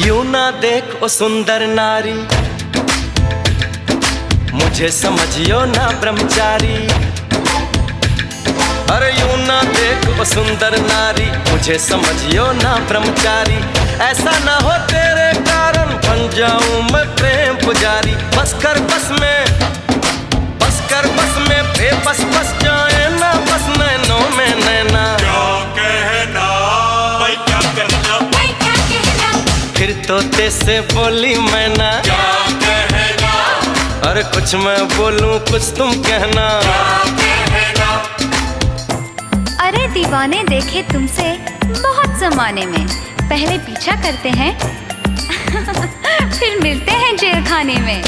यूं ना देख ओ सुंदर नारी, मुझे समझियो ना ब्रह्मचारी। अरे यूं ना देख ओ सुंदर नारी, मुझे समझियो ना ब्रह्मचारी। ऐसा ना हो तेरे कारण बन जाऊं मैं प्रेम पुजारी। बस कर बस में, बस कर बस में, बेबस बस जाए ना बस नैनों में नैना। क्या कहना भाई, क्या कहना भाई, क्या कहना। फिर तोते से बोली मैना, क्या कहना। अरे कुछ मैं बोलूं कुछ तुम कहना। अरे दीवाने देखे तुमसे बहुत जमाने में, पहले पीछा करते हैं फिर मिलते हैं जेल खाने में।